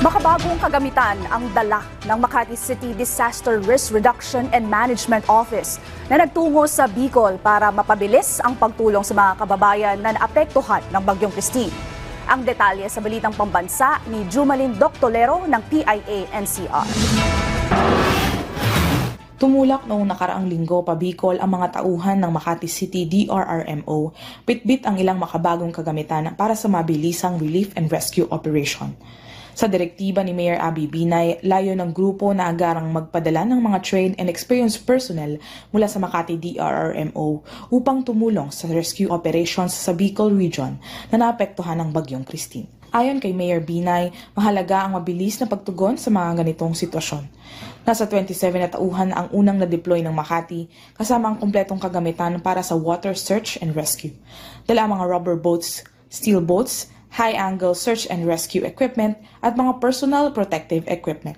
Makabagong kagamitan ang dala ng Makati City Disaster Risk Reduction and Management Office na nagtungo sa Bicol para mapabilis ang pagtulong sa mga kababayan na naapektuhan ng Bagyong Christine. Ang detalye sa balitang pambansa ni Jumalyn Doctolero ng PIA-NCR. Tumulak noong nakaraang linggo pa Bicol ang mga tauhan ng Makati City DRRMO, bitbit ang ilang makabagong kagamitan para sa mabilisang relief and rescue operation. Sa direktiba ni Mayor Abby Binay, layo ng grupo na agarang magpadala ng mga trained and experienced personnel mula sa Makati DRRMO upang tumulong sa rescue operations sa Bicol Region na naapektuhan ng Bagyong Christine. Ayon kay Mayor Binay, mahalaga ang mabilis na pagtugon sa mga ganitong sitwasyon. Nasa 27 na tauhan ang unang na-deploy ng Makati kasama ang kumpletong kagamitan para sa water search and rescue. Dala ang mga rubber boats, steel boats, high-angle search and rescue equipment at mga personal protective equipment.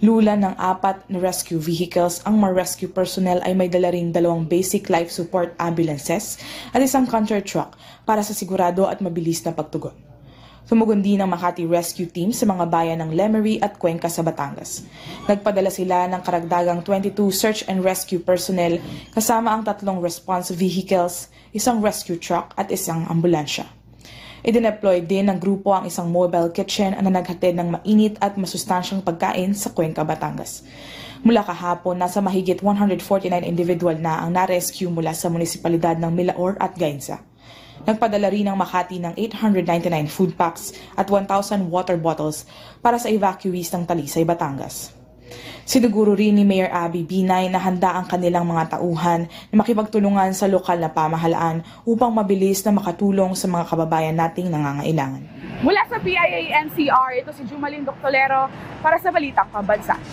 Lula ng 4 na rescue vehicles, ang mga rescue personnel ay may dala ring 2 basic life support ambulances at isang counter truck para sa sigurado at mabilis na pagtugon. Tumugon din ang Makati Rescue Team sa mga bayan ng Lemery at Cuenca sa Batangas. Nagpadala sila ng karagdagang 22 search and rescue personnel kasama ang 3 response vehicles, isang rescue truck at isang ambulansya. Idineploy din ng grupo ang isang mobile kitchen na naghatid ng mainit at masustansyang pagkain sa Cuenca, Batangas. Mula kahapon, nasa mahigit 149 individual na ang na-rescue mula sa munisipalidad ng Milaor at Gainza. Nagpadala rin ng Makati ng 899 food packs at 1,000 water bottles para sa evacuees ng Talisay, Batangas. Siniguro rin ni Mayor Abby Binay na handa ang kanilang mga tauhan na makipagtulungan sa lokal na pamahalaan upang mabilis na makatulong sa mga kababayan nating nangangailangan. Mula sa PIA-NCR, ito si Jumalyn Doctolero para sa Balitang Pambansa.